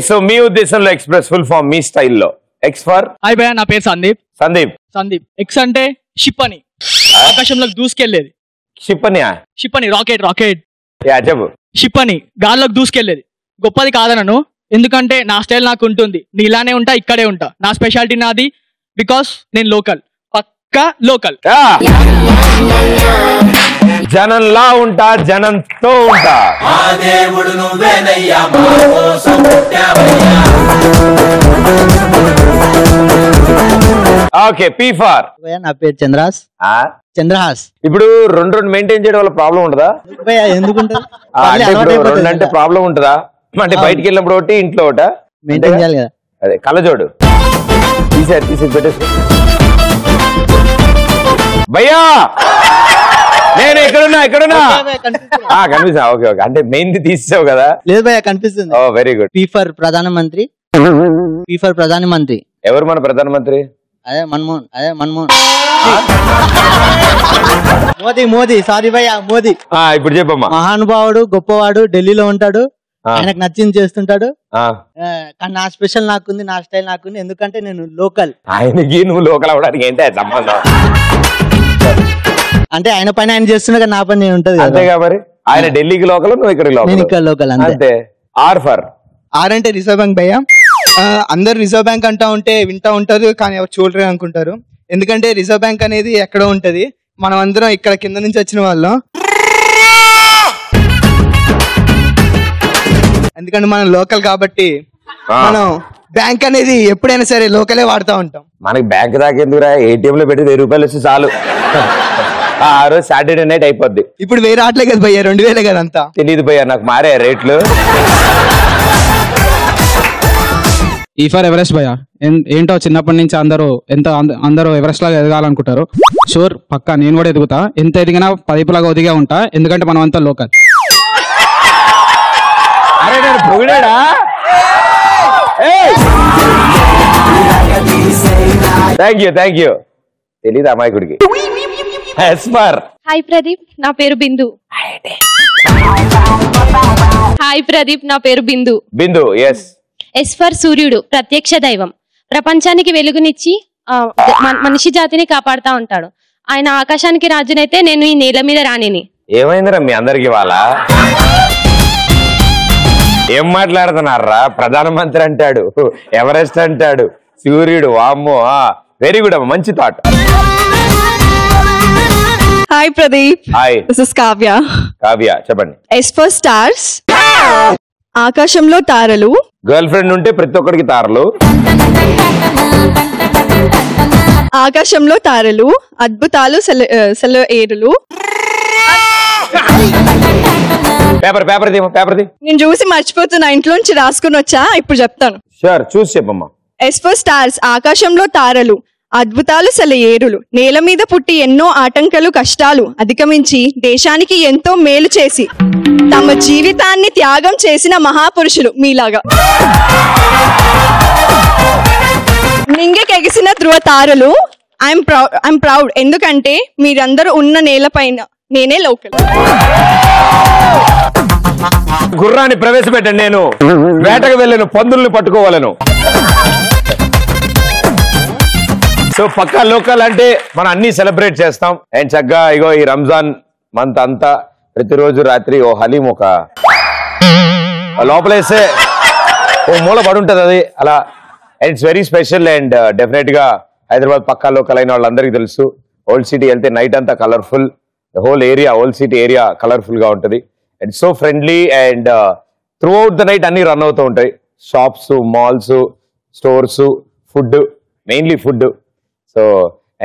So మీ ఉద్దేశంలో express full form మీ స్టైల్లో X for hi భయ్యా, నా పేరు సందీప్. సందీప్ ఎక్స్ అంటే షిప్ అని, ఆకాశంలోకి దూసుకెళ్లేది. షిప్ అని రాకెట్ చెప్పు. షిప్ అని గాల్లోకి దూసుకెళ్లేది. గొప్పది కాదనను, ఎందుకంటే నా స్టైల్ నాకు ఉంటుంది. నీ ఇలానే ఉంటా, ఇక్కడే ఉంటా. నా స్పెషాలిటీ నాది, బికాస్ నేను లోకల్, పక్కా లోకల్. జనంలా ఉంటా, జనంతో ఉంటా. Okay, P for. నా పేరు చంద్రహాస్. ఇప్పుడు రెండు మెయింటైన్ చేయడం వల్ల ప్రాబ్లం ఉంటుందా? ఎందుకుంటది అంటే ఇప్పుడు రెండు అంటే ప్రాబ్లం ఉంటుందా? అంటే బయటికి వెళ్ళినప్పుడు ఒకటి, ఇంట్లో ఒకట మెయింటైన్ చేయాలి కదా. అదే కళ్ళజోడు తీసి పెట్టేసి. భయ్యా నేను ఎక్కడున్నా కనిపిస్తా. ఓకే అంటే మెయిన్ తీసావు కదా? లేదు భయ్యా, కనిపిస్తుంది. Very good. పీ ఫర్ ప్రధానమంత్రి. ఎవరు మన ప్రధానమంత్రి? అదే మన్మోహన్. మోదీ సారీ భయ్యా, మోదీ. ఇప్పుడు చెప్పమ్మా. మహానుభావుడు, గొప్పవాడు, ఢిల్లీలో ఉంటాడు, ఆయనకు నచ్చింది చేస్తుంటాడు. కానీ నా స్పెషల్ నాకుంది, నా స్టైల్ నాకుంది, ఎందుకంటే నేను లోకల్. ఆయనకి నువ్వు లోకల్ అవడానికి ఏంటి సంబంధం? అంటే ఆయన పని ఆయన చేస్తున్నా కానీ నా పని నేను ఉంటది అంతేగా. మరి ఆయన ఢిల్లీకి లోకల్, నువ్వు ఇక్కడ లోకల్. అంతే. ఆర్ అంటే రిజర్వ్ బ్యాంక్ భయ్యా. అందరు రిజర్వ్ బ్యాంక్ అంటా ఉంటే వింటా ఉంటారు, కానీ ఎవరు చూడరు అనుకుంటారు. ఎందుకంటే రిజర్వ్ బ్యాంక్ అనేది ఎక్కడో ఉంటది, మనం అందరం ఇక్కడ కింద నుంచి వచ్చిన వాళ్ళం. ఎందుకంటే మనం లోకల్ కాబట్టి మనం బ్యాంక్ అనేది ఎప్పుడైనా సరే లోకలే వాడుతూ ఉంటాం. మనకి బ్యాంక్ దాకా ఎందుకురా, ఏటీఎం లో పెట్టి 1000 రూపాయలు వచ్చి చాలు. ఆ రోజు సాటర్డే నైట్ అయిపోద్ది. ఇప్పుడు 1000 రావట్లే కదా భయ్యా, 2000 కదా. అంతా తెలియదు భయ్యా, నాకు మారే రేట్లు. ఈ ఫర్ ఎవరెస్ట్ భయ్యా. ఏంటో చిన్నప్పటి నుంచి అందరూ ఎవరెస్ట్ లాగా ఎదగాలనుకుంటారు. షూర్, పక్కా నేను కూడా ఎదుగుతా. ఎంత ఎదిగినా పదిపులాగా ఒదిగా ఉంటా, ఎందుకంటే మనం అంతా లోకల్. అరే నేను పొగిడాడా? Thank you. తెలీదు అమాయకుడికి. హాయ్ ప్రదీప్, నా పేరు బిందు. బిందు. ఎస్ ఫర్ సూర్యుడు, ప్రత్యక్ష దైవం. ప్రపంచానికి వెలుగునిచ్చి మనిషి జాతిని కాపాడుతా ఉంటాడు. ఆయన ఆకాశానికి రాజునైతే నేను ఈ నేల మీద రానిని. ఏమైందిరా మీ అందరికి వాళ్ళ? ఏం మాట్లాడుతున్నారా? ప్రధానమంత్రి అంటాడు, ఎవరెస్ట్ అంటాడు, సూర్యుడు. వామ్మో, వెరీ గుడ్ అమ్మ, మంచి thought. Hi Pradeep. Hi, this is Kavya. చెప్పండి. ఎస్ ఫర్ స్టార్స్, ఆకాశంలో తారలు. గర్ల్ ఫ్రెండ్ ఉంటే ప్రతి ఒక్కరికి తారలు. ఆకాశంలో తారలు, అద్భుతాలు, సెలయేరులు. Paper the. నేను చూసి మర్చిపోతున్నా, ఇంట్లోంచి రాసుకుని వచ్చా, ఇప్పుడు చెప్తాను. షూర్, చూసి చెప్పమ్మా. ఎస్ ఫర్ స్టార్స్, ఆకాశంలో తారలు, అద్భుతాలు, సెలయేరులు. నేల మీద పుట్టి ఎన్నో ఆటంకాలు, కష్టాలు అధిగమించి దేశానికి ఎంతో మేలు చేసి తమ జీవితాన్ని త్యాగం చేసిన మహాపురుషులు మీలాగా. నింగికెగిసిన ధ్రువ తారలు. ఐఎమ్ ప్రౌడ్, ఎందుకంటే మీరందరూ ఉన్న నేలపైన నేనే లోకల్. గుర్రాన్ని ప్రవేశపెట్టండి, నేను వేటకు వెళ్ళను, పందుల్ని పట్టుకోవాలను. సో పక్కా లోకల్ అంటే మనం అన్ని సెలబ్రేట్ చేస్తాం. అండ్ చక్కగా ఇగో ఈ రంజాన్ మంత్ అంతా ప్రతిరోజు రాత్రి ఓ హలీం ఒక లోపలేస్తే ఓ మూల పడి ఉంటుంది అది అలా. And it's very special. And definite గా హైదరాబాద్ పక్కా లోకల్ అయిన వాళ్ళందరికీ తెలుసు, ఓల్డ్ సిటీ వెళ్తే నైట్ అంతా colourful, hole area, old city area colourful గా ఉంటుంది. And so friendly. And through out the night అన్ని రన్ అవుతూ ఉంటాయి. Shops, malls, stores, food, mainly food. So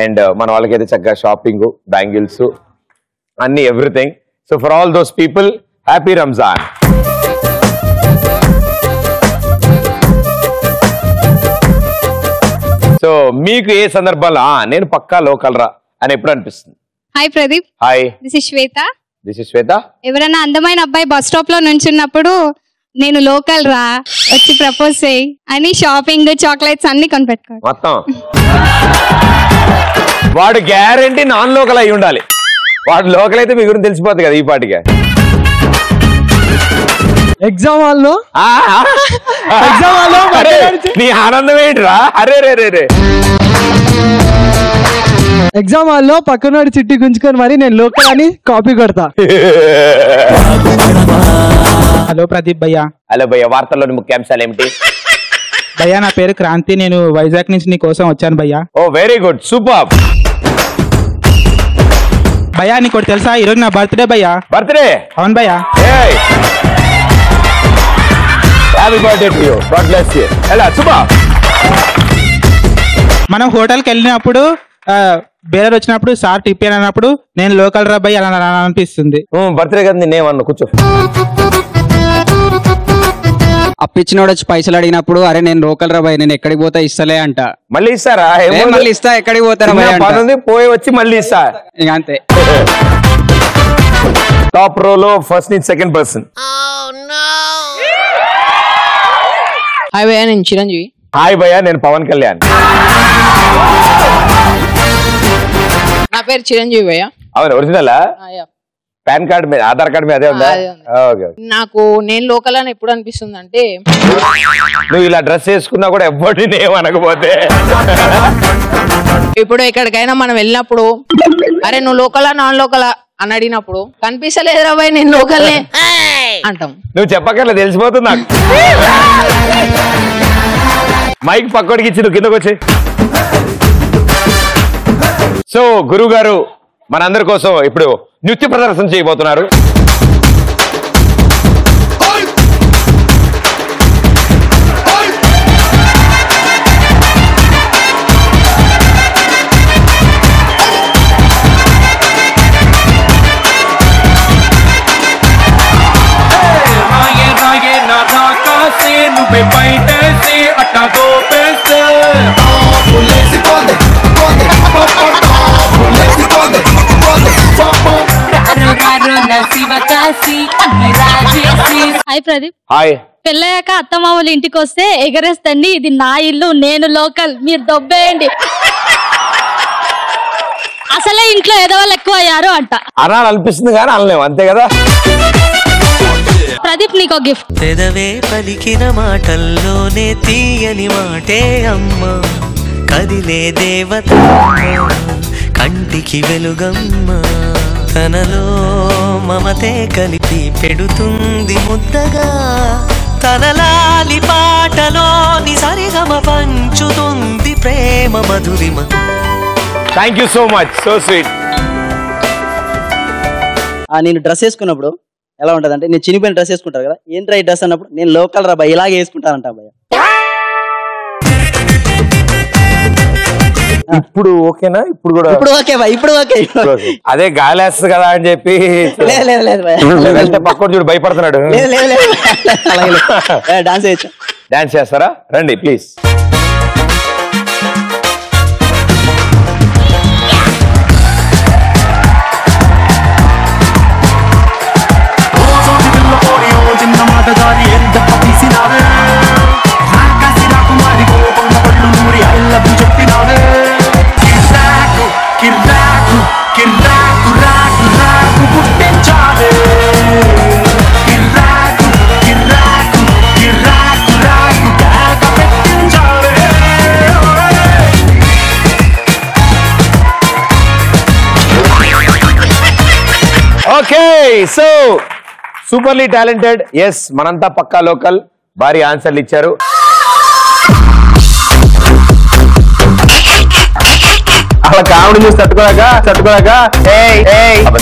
and మన వాళ్ళకైతే చక్కగా షాపింగ్, బ్యాంగిల్స్, అన్ని everything. So for all those people, happy Ramzan. So మీకు ఏ సందర్భంలో నేను పక్కా లోకల్ రా అని ఎప్పుడు అనిపిస్తుంది? Hi Pradeep. Hi, this is Shweta. ఎవరైనా అందమైన అబ్బాయి బస్ స్టాప్ లో నుంచున్నప్పుడు నేను లోకల్ రా, వచ్చి ప్రపోజ్ చేయి అని షాపింగ్, చాక్లెట్స్ అన్ని కొనిపెట్టుకోండి మొత్తం. వాడు గ్యారంటీ నాన్ లోకల్ అయి ఉండాలి. వాడు లోకల్ అయితే మీ గురించి తెలిసిపోతుంది కదా ఈ పాటిగా. ఎగ్జామ్ హాల్లో నీ ఆనందం ఏంట్రా? అరే రే రే రే ఎగ్జామ్ హాల్లో పక్కనోడి చిట్టి గుంజుకొని మరి నేను లోకల్ అని కాపీ కొడతా. హలో ప్రదీప్ భయ్యా. హలో భయ్య, వార్తల్లోని ముఖ్యాంశాలు ఏమిటి? భయ్యా నా పేరు క్రాంతి, నేను వైజాగ్ నుంచి నీ కోసం వచ్చాను భయ్యా. ఓ వెరీ గుడ్, సూపర్. భయ్యా నీకు ఒకటి తెలుసా, ఈరోజు నా బర్త్డే భయ్యా. బర్త్డే? అవును భయ్యా. Happy birthday to you, God bless you. ఎలా సూపర్. మనం హోటల్కి వెళ్ళినప్పుడు బేరర్ వచ్చినప్పుడు సార్ టిప్ అన్నప్పుడు నేను లోకల్ రా భయ్య అలా అనిపిస్తుంది. బర్త్డే కదా నేనేమన్నా, కూర్చో. అప్పిచ్చినోడు వచ్చి పైసలు అడిగినప్పుడు అరే నేను లోకల్ రా భయ్, నేను ఎక్కడికి పోతా ఇస్తలే అంట. మళ్ళీ ఇస్తారా? మళ్ళీ ఇస్తా, ఎక్కడికి పోతారా పనుంది పోయి వచ్చి మళ్ళీ ఇస్తా, ఇక అంతే. టాప్ రోలో ఫస్ట్ నుంచి సెకండ్ పర్సన్. హాయ్ భయ్యా, నేను చిరంజీవి. హాయ్ భయ్యా, నేను పవన్ కళ్యాణ్. నా పేరు చిరంజీవి భయ్యా. అవును, ఒరిజినల్ పాన్ కార్డ్ మీద, ఆధార్ కార్డ్ మీద అదే ఉందా? నాకు నేను లోకల్ అని ఎప్పుడు అనిపిస్తుంది అంటే, నువ్వు ఇలా డ్రెస్ వేసుకున్నా కూడా ఎవరిని ఏమనకపోతే, ఇప్పుడు ఎక్కడికైనా మనం వెళ్ళినప్పుడు అరే నువ్వు లోకలా నాన్ లోకలా అని అడిగినప్పుడు కనిపిస్తలేదురా భయ్ నేను లోకల్నే అంటాం. నువ్వు చెప్పక్కర్లే, తెలిసిపోతుంది నాకు. మైక్ పక్కడికి ఇచ్చి నువ్వు కిందకు వచ్చి. సో గురువు గారు మనందరి కోసం ఇప్పుడు నృత్య ప్రదర్శన చేయబోతున్నారు. హాయ్ ప్రదీప్. హాయ్. పెళ్ళయ్యాక అత్తమామలు ఇంటికి వస్తే ఎగరేస్తండి, ఇది నా ఇల్లు, నేను లోకల్, మీరు దొబ్బేయండి, అసలే ఇంట్లో ఎదవాళ్ళు ఎక్కువ అయ్యారు అంట. అనాలి అనిపిస్తుంది కానీ అనలేము, అంతే కదా. ప్రదీప్ నీకు గిఫ్ట్. పెదవే పలికిన మాటల్లోనే తీయని మాటే అమ్మ, కదిలే దేవత కంటికి వెలుగమ్మ, తనలో మమతే కలిపి పెడుతుంది ముద్దగా, తనలాలి పాటలోని సరిగమ పంచుతుంది ప్రేమ మధురిమ. Thank you so much, so sweet. నేను డ్రెస్ వేసుకున్నప్పుడు ఎలా ఉంటది అంటే, నేను చినిపోయిన డ్రెస్ వేసుకుంటారు కదా, ఏంట్రా ఈ డ్రెస్ అన్నప్పుడు నేను లోకల్ రా భయ్ ఇలాగే వేసుకుంటానంట భయ్య. ఇప్పుడు ఓకేనా? ఇప్పుడు కూడా ఇప్పుడు ఓకే భయ్, ఇప్పుడు ఓకే. అదే గాలేస్తుంది కదా అని చెప్పి వెళ్తే పక్కన చూడు భయపడుతున్నాడు. డాన్స్ చేయొచ్చు. డాన్స్ చేస్తారా? రండి please. Okay, so superly talented. Yes, మనంతా పక్కా లోకల్. భారీ ఆన్సర్లు ఇచ్చారు. అలా కామెడీ చూసి తట్టుకోలేక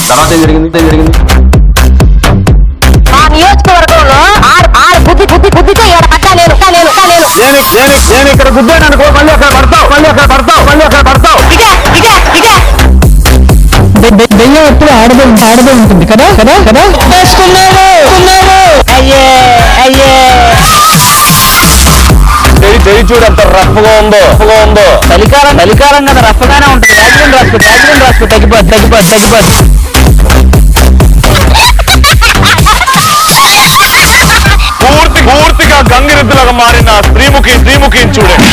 తర్వాత ఏం జరిగింది? నేను ఇక్కడ గుద్దాను అనుకో, మళ్ళీ అక్కడ పడతావు. దెయ్యం ఎప్పుడు ఆడదే ఉంటుంది కదా కదా కదా. చెరి చూడు ఎంత రఫ్గా ఉందో. చలికాలం కదా రఫ్గానే ఉంటుంది. తగ్గిపోద్ది. పూర్తిగా గంగిరెద్దులాగా మారిన శ్రీముఖి చూడండి.